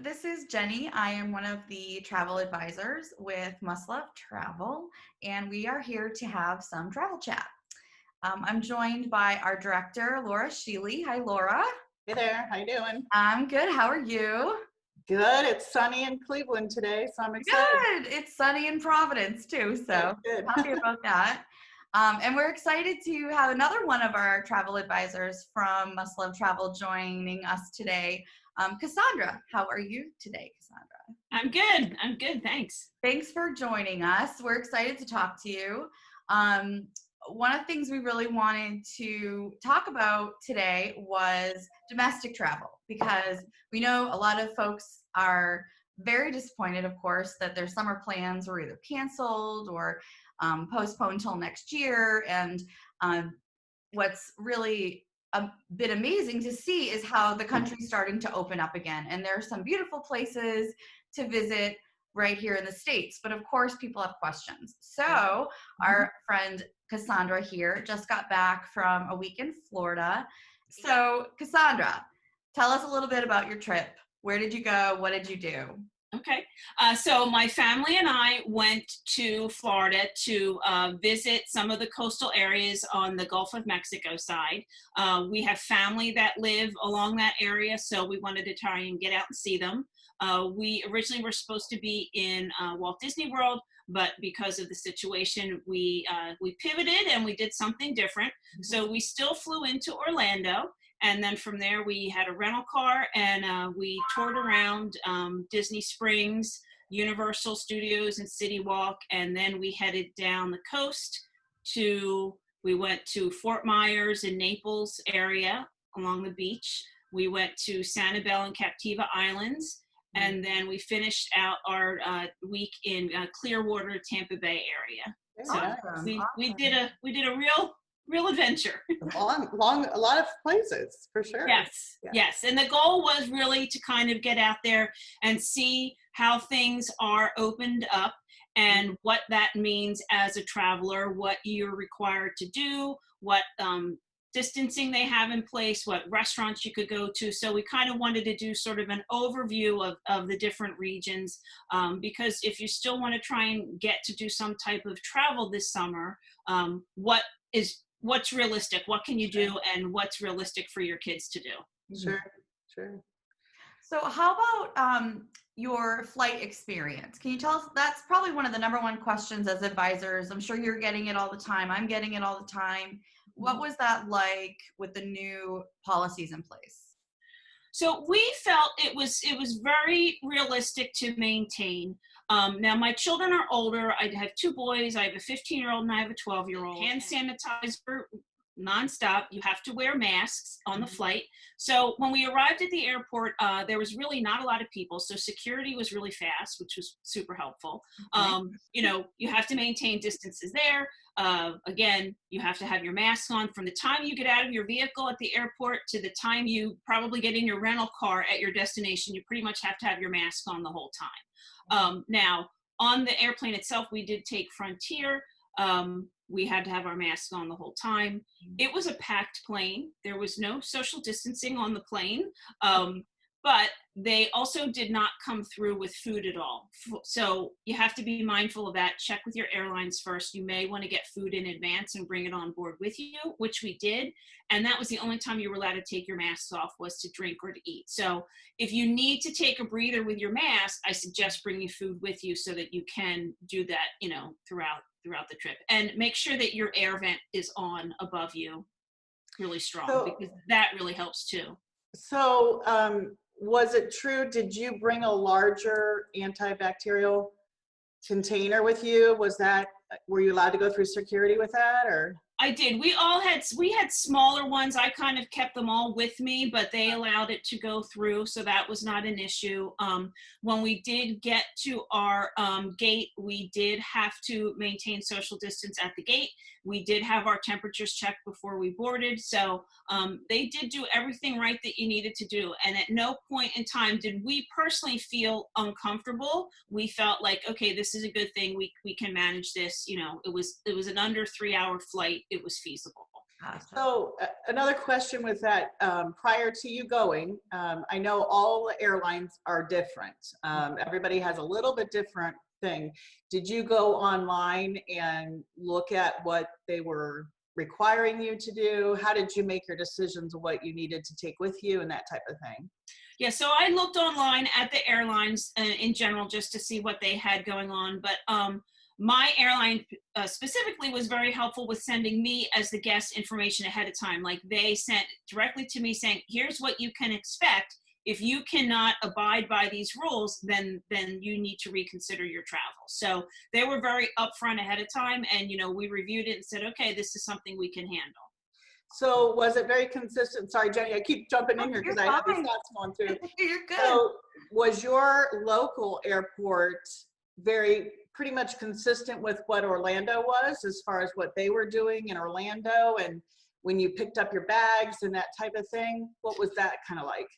this is Jenny. I am one of the travel advisors with Must Love Travel, and we are here to have some travel chat. I'm joined by our director, Laura Sheely. Hi, Laura. Hey there, how you doing? I'm good. How are you? Good. It's sunny in Cleveland today, so I'm excited. Good. It's sunny in Providence, too, so Good. happy about that. And we're excited to have another one of our travel advisors from Must Love Travel joining us today. Cassandra, how are you today, Cassandra? I'm good, thanks. Thanks for joining us. We're excited to talk to you. One of the things we really wanted to talk about today was domestic travel, because we know a lot of folks are very disappointed, of course, that their summer plans were either canceled or postponed until next year. And what's really a bit amazing to see is how the country's starting to open up again. And there are some beautiful places to visit right here in the States. But of course, people have questions. So our friend Cassandra here just got back from a week in Florida. So Cassandra, tell us a little bit about your trip. Where did you go? What did you do? Okay, so my family and I went to Florida to visit some of the coastal areas on the Gulf of Mexico side. We have family that live along that area, so we wanted to try and get out and see them. We originally were supposed to be in Walt Disney World, but because of the situation, we pivoted and we did something different. So we still flew into Orlando. And then from there, we had a rental car and we toured around Disney Springs, Universal Studios, and City Walk. And then we headed down the coast we went to Fort Myers and Naples area along the beach. We went to Sanibel and Captiva Islands. And then we finished out our week in Clearwater, Tampa Bay area. So Awesome. we did a real adventure. A lot of places for sure. Yes. And the goal was really to kind of get out there and see how things are opened up and what that means as a traveler, what you're required to do, what distancing they have in place, what restaurants you could go to. So we kind of wanted to do sort of an overview of the different regions, because if you still want to try and get to do some type of travel this summer, what's realistic, what can you do, and what's realistic for your kids to do. Sure. So how about your flight experience? Can you tell us, that's probably one of the number one questions as advisors. I'm sure you're getting it all the time. I'm getting it all the time. What was that like with the new policies in place? So we felt it was very realistic to maintain. Now my children are older. I have two boys. I have a 15-year-old and I have a 12-year-old. Hand sanitizer nonstop. You have to wear masks on the flight. So when we arrived at the airport, there was really not a lot of people. So security was really fast, which was super helpful. You have to maintain distances there. Again, you have to have your mask on from the time you get out of your vehicle at the airport to the time you probably get in your rental car at your destination. You pretty much have to have your mask on the whole time. Now, on the airplane itself, we did take Frontier. We had to have our masks on the whole time. It was a packed plane. There was no social distancing on the plane. But they also did not come through with food at all. So you have to be mindful of that. Check with your airlines first. You may want to get food in advance and bring it on board with you, which we did. And that was the only time you were allowed to take your masks off, was to drink or to eat. So if you need to take a breather with your mask, I suggest bringing food with you so that you can do that, throughout the trip. And make sure that your air vent is on above you really strong, because that really helps too. So was it true? Did you bring a larger antibacterial container with you? Were you allowed to go through security with that, or? I did. We had smaller ones. I kind of kept them all with me, but they allowed it to go through, so that was not an issue. When we did get to our gate, we did have to maintain social distance at the gate. We did have our temperatures checked before we boarded, so they did do everything right that you needed to do. And at no point in time did we personally feel uncomfortable. We felt like, okay, this is a good thing. We can manage this. It was an under 3-hour flight. It was feasible. Gotcha. So another question with that, prior to you going, I know all the airlines are different. Everybody has a little bit different thing. Did you go online and look at what they were requiring you to do? How did you make your decisions of what you needed to take with you and that type of thing? Yeah, so I looked online at the airlines in general just to see what they had going on. But my airline specifically was very helpful with sending me as the guest information ahead of time. Like they sent directly to me saying, here's what you can expect. If you cannot abide by these rules, then you need to reconsider your travel. So they were very upfront ahead of time. And, we reviewed it and said, okay, this is something we can handle. So was it very consistent? Sorry, Jenny, I keep jumping in here because I have these fine. thoughts going through. You're good. So was your local airport pretty much consistent with what Orlando was as far as what they were doing in Orlando, and when you picked up your bags and that type of thing? What was that kind of like?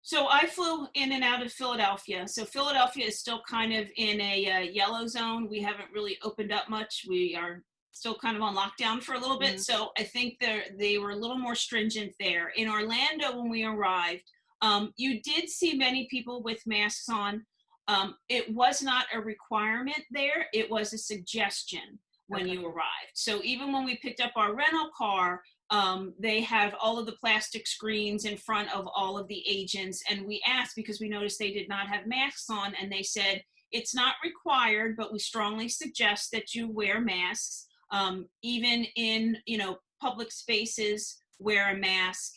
So I flew in and out of Philadelphia. So Philadelphia is still kind of in a yellow zone. We haven't really opened up much. We are still kind of on lockdown for a little bit. So I think they were a little more stringent there. In Orlando, when we arrived, you did see many people with masks on. It was not a requirement there. It was a suggestion when you arrived. So even when we picked up our rental car, they have all of the plastic screens in front of all of the agents. And we asked because we noticed they did not have masks on, and they said, it's not required, but we strongly suggest that you wear masks. Even in, public spaces, wear a mask.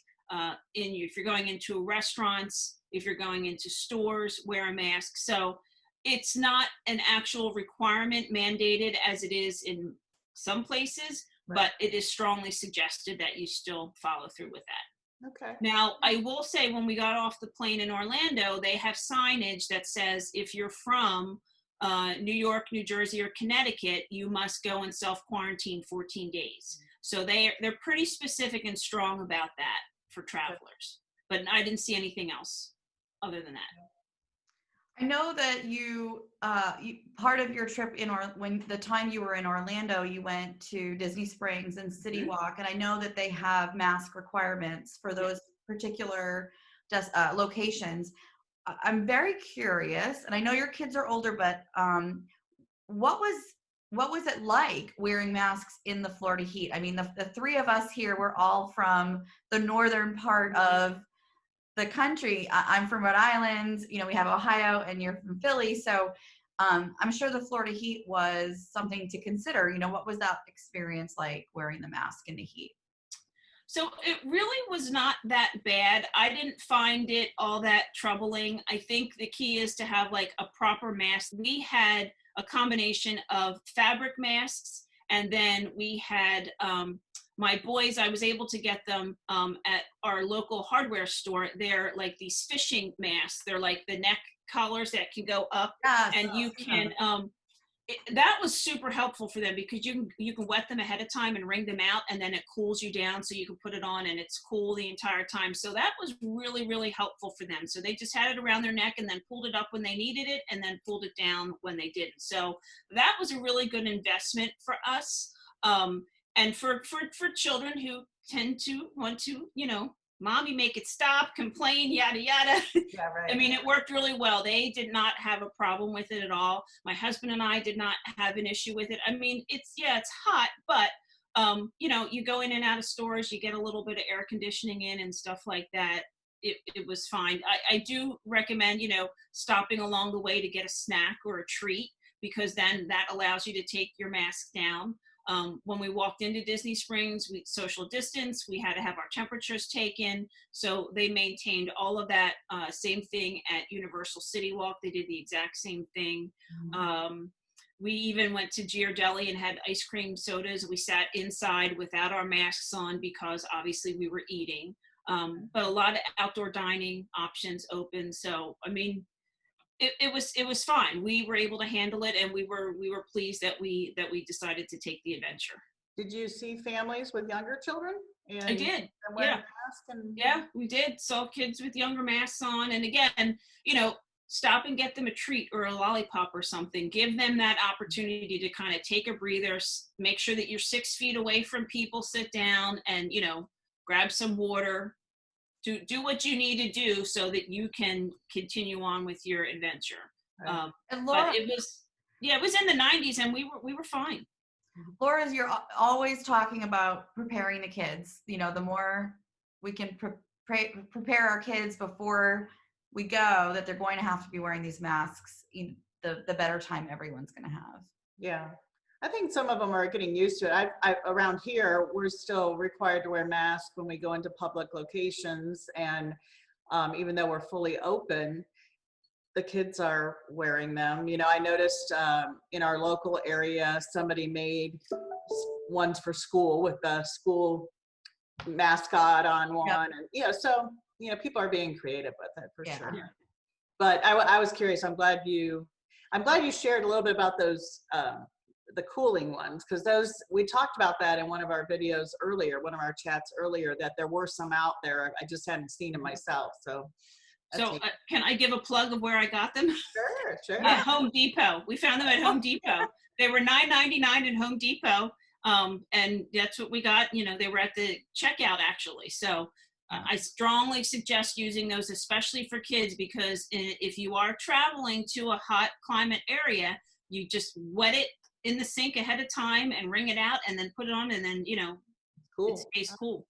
If you're going into restaurants, if you're going into stores, wear a mask. So it's not an actual requirement mandated as it is in some places, but it is strongly suggested that you still follow through with that. Okay. Now, I will say when we got off the plane in Orlando, they have signage that says if you're from New York, New Jersey, or Connecticut, you must go and self-quarantine 14 days. So they're pretty specific and strong about that for travelers. But I didn't see anything else other than that. I know that you part of your trip when the time you were in Orlando, you went to Disney Springs and City Walk, and I know that they have mask requirements for those particular locations. I'm very curious, and I know your kids are older, but what was it like wearing masks in the Florida heat? I mean, the three of us here, we're all from the northern part of the country. I'm from Rhode Island, we have Ohio, and you're from Philly. So I'm sure the Florida heat was something to consider. What was that experience like wearing the mask in the heat? So it really was not that bad. I didn't find it all that troubling. I think the key is to have like a proper mask. We had a combination of fabric masks, and then we had my boys, I was able to get them at our local hardware store. They're like these fishing masks. They're like the neck collars that can go up, and you can that was super helpful for them because you can wet them ahead of time and wring them out, and then it cools you down so you can put it on and it's cool the entire time. So that was really, really helpful for them. So they just had it around their neck and then pulled it up when they needed it and then pulled it down when they didn't. So that was a really good investment for us. And for children who tend to want to, mommy, make it stop, complain, yada, yada. Yeah, right. I mean, it worked really well. They did not have a problem with it at all. My husband and I did not have an issue with it. I mean, it's hot, but, you go in and out of stores, you get a little bit of air conditioning in and stuff like that. It was fine. I do recommend, stopping along the way to get a snack or a treat, because then that allows you to take your mask down. When we walked into Disney Springs, we social distance, we had to have our temperatures taken. So they maintained all of that. Same thing at Universal City Walk. They did the exact same thing. We even went to Ghirardelli and had ice cream sodas. We sat inside without our masks on because obviously we were eating. But a lot of outdoor dining options open. So, I mean, it was fine. We were able to handle it, and we were pleased that we decided to take the adventure. Did you see families with younger children? I did. Yeah. Yeah, we did. Saw kids with younger masks on, and again, stop and get them a treat or a lollipop or something. Give them that opportunity to kind of take a breather, make sure that you're 6 feet away from people, sit down and, you know, grab some water, do what you need to do so that you can continue on with your adventure. Right. And Laura, But it was in the 90s and we were fine. Laura's, you're always talking about preparing the kids. You know, the more we can prepare our kids before we go, that they're going to have to be wearing these masks, the better time everyone's going to have. Yeah. I think some of them are getting used to it. I around here, we're still required to wear masks when we go into public locations. And even though we're fully open, the kids are wearing them. You know, I noticed in our local area, somebody made ones for school with the school mascot on one. Yep. And, you know, so, you know, people are being creative with it for Yeah. sure. But I was curious. I'm glad you shared a little bit about those, the cooling ones, because those, we talked about that in one of our videos earlier, one of our chats earlier, that there were some out there. I just hadn't seen them myself. So Can I give a plug of where I got them? sure. At Home Depot. We found them at Home Depot. They were $9.99 in Home Depot. And that's what we got. You know, they were at the checkout actually. So I strongly suggest using those, especially for kids, because if you are traveling to a hot climate area, you just wet it in the sink ahead of time and wring it out and then put it on, and then, you know, Cool. it stays cool.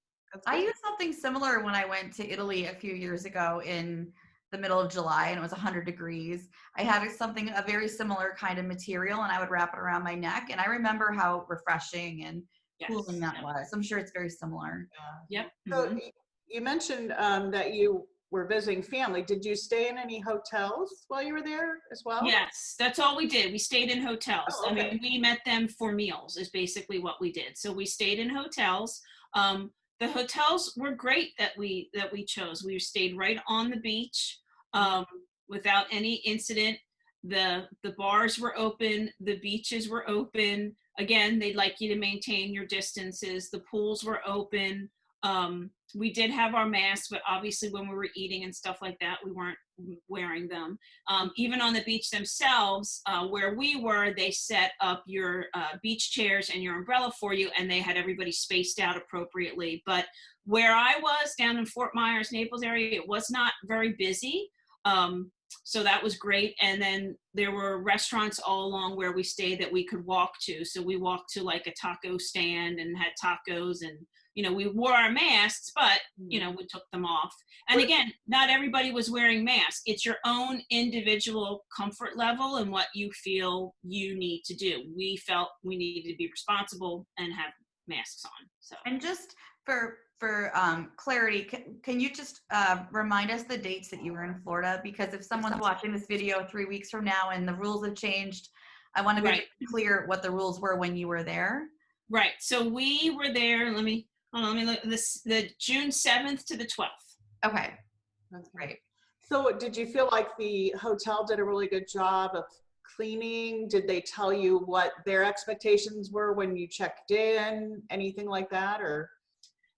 I used something similar when I went to Italy a few years ago in the middle of July, and it was 100 degrees. I had a very similar kind of material, and I would wrap it around my neck. And I remember how refreshing and cooling that was. I'm sure it's very similar. Yep. So you mentioned that you were visiting family. Did you stay in any hotels while you were there as well? Yes, that's all we did. We stayed in hotels. Oh, okay. I mean, we met them for meals is basically what we did. So we stayed in hotels. The hotels were great that we chose. We stayed right on the beach without any incident. The bars were open. The beaches were open. Again, they'd like you to maintain your distances. The pools were open. We did have our masks, but obviously when we were eating and stuff like that, we weren't wearing them. Even on the beach themselves, where we were, they set up your beach chairs and your umbrella for you, and they had everybody spaced out appropriately. But where I was down in Fort Myers, Naples area, it was not very busy. So that was great. And then there were restaurants all along where we stayed that we could walk to. So we walked to like a taco stand and had tacos, and, you know, we wore our masks, but, you know, we took them off. And again, not everybody was wearing masks. It's your own individual comfort level and what you feel you need to do. We felt we needed to be responsible and have masks on. So. And just for clarity, can you just remind us the dates that you were in Florida? Because if someone's watching this video 3 weeks from now and the rules have changed, I want to be clear what the rules were when you were there. Right. So we were there. Let me look. The June 7th to the 12th. Okay. That's great. So did you feel like the hotel did a really good job of cleaning? Did they tell you what their expectations were when you checked in? Anything like that? Or?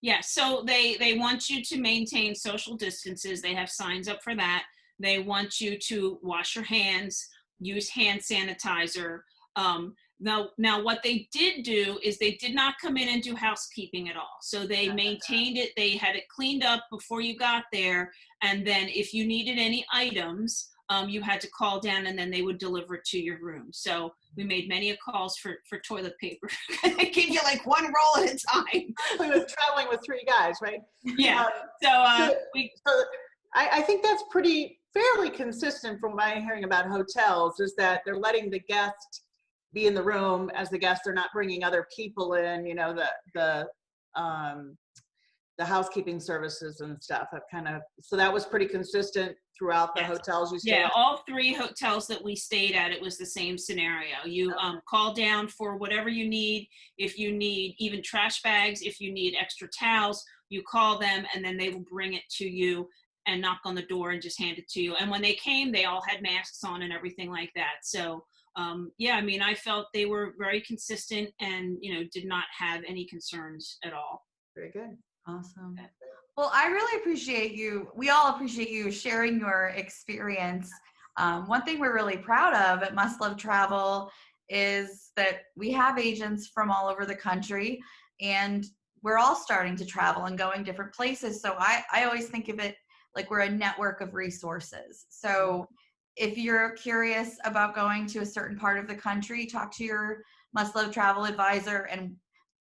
Yeah, so they want you to maintain social distances. They have signs up for that. They want you to wash your hands, use hand sanitizer. Now what they did do is they did not come in and do housekeeping at all. So they maintained it. They had it cleaned up before you got there. And then if you needed any items, you had to call down and then they would deliver it to your room. So we made many calls for toilet paper. They give you like one roll at a time. We were traveling with 3 guys, right? Yeah. I think that's fairly consistent from what I'm hearing about hotels, is that they're letting the guest be in the room as the guest. They're not bringing other people in, you know, the housekeeping services and stuff. So that was pretty consistent throughout the hotels you stayed at? Yeah, all 3 hotels that we stayed at, it was the same scenario. You call down for whatever you need. If you need even trash bags, if you need extra towels, you call them and then they will bring it to you and knock on the door and just hand it to you. And when they came, they all had masks on and everything like that. So yeah, I mean, I felt they were very consistent and, you know, did not have any concerns at all. Very good. Awesome. Well, I really appreciate you. We all appreciate you sharing your experience. One thing we're really proud of at Must Love Travel is that we have agents from all over the country, and we're all starting to travel and going different places. So I always think of it like we're a network of resources. So if you're curious about going to a certain part of the country, talk to your Must Love Travel advisor, and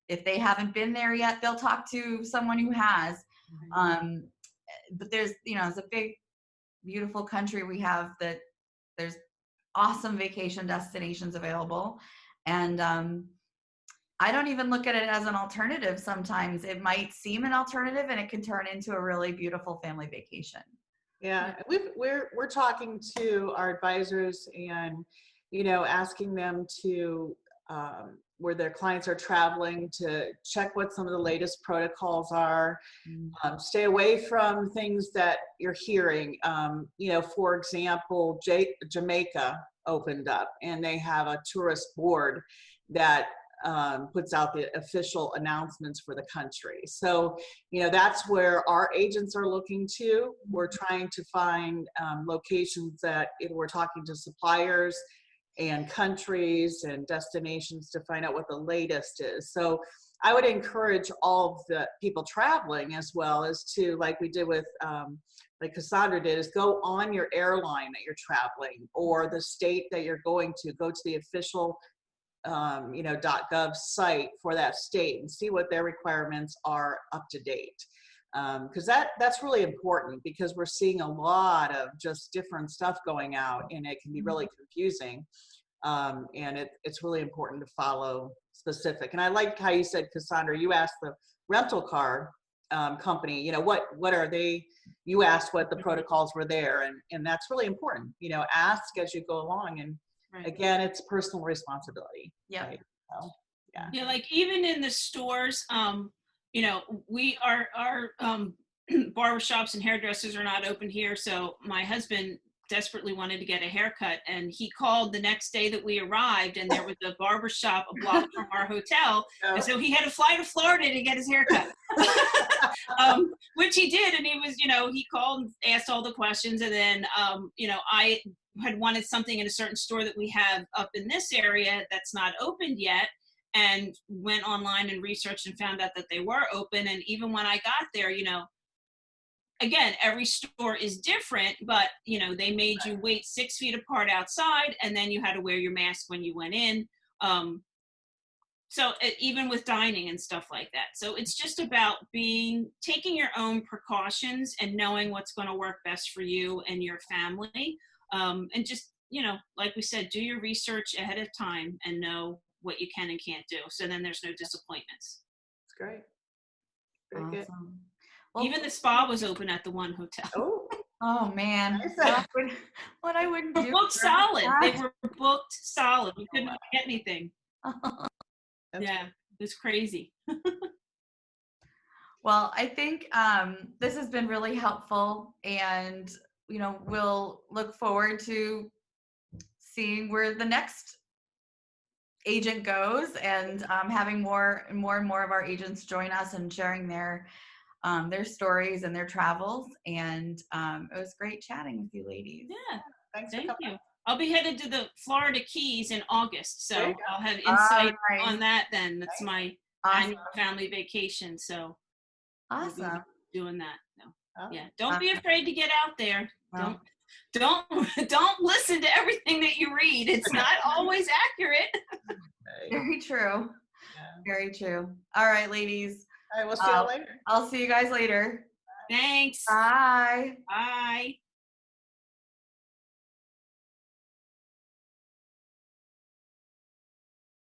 if they haven't been there yet, they'll talk to someone who has. But there's, it's a big, beautiful country we have, that there's awesome vacation destinations available. And I don't even look at it as an alternative. Sometimes it might seem an alternative, and it can turn into a really beautiful family vacation. Yeah, we're talking to our advisors and, asking them to, where their clients are traveling, to check what some of the latest protocols are. Stay away from things that you're hearing. For example, Jamaica opened up, and they have a tourist board that puts out the official announcements for the country. So, that's where our agents are looking to. We're trying to find locations that we're talking to suppliers and countries and destinations to find out what the latest is. So I would encourage all of the people traveling, as well as to, like we did with, like Cassandra did, is go on your airline that you're traveling, or the state that you're going to, go to the official .gov site for that state and see what their requirements are up to date. Because that's really important, because we're seeing a lot of just different stuff going out, and it can be really confusing. And it's really important to follow specific. And I liked how you said, Cassandra, you asked the rental car company, what are they, you asked what the protocols were there, and that's really important. Ask as you go along, and again, it's personal responsibility. Yeah. Right? So, yeah. Yeah, like even in the stores, we our barbershops and hairdressers are not open here. So my husband desperately wanted to get a haircut, and he called the next day that we arrived, and there was a barbershop a block from our hotel. And so he had to fly to Florida to get his haircut. Which he did, and he was, he called and asked all the questions, and then I had wanted something in a certain store that we have up in this area that's not opened yet, and went online and researched and found out that they were open. And even when I got there, again, every store is different, but they made you wait 6 feet apart outside, and then you had to wear your mask when you went in. So even with dining and stuff like that. So it's just about taking your own precautions and knowing what's going to work best for you and your family. And just, like we said, do your research ahead of time and know what you can and can't do. So then there's no disappointments. That's great. Very good. Well, even the spa was open at the one hotel. Oh man, what I wouldn't do. Booked solid. They were booked solid. We couldn't get anything. Yeah, it was crazy. Well, I think this has been really helpful, and we'll look forward to seeing where the next agent goes, and having more and more of our agents join us and sharing their stories and their travels. And it was great chatting with you ladies. Yeah, thanks. Thank you. I'll be headed to the Florida Keys in August, so I'll have insight on that then. That's my annual family vacation, so awesome. I'll be doing that. No. Yeah, don't be afraid to get out there. Don't listen to everything that you read. It's not always accurate. Very true. Yeah. Very true. All right, ladies. All right, we'll see you later. I'll see you guys later. Thanks. Bye. Bye.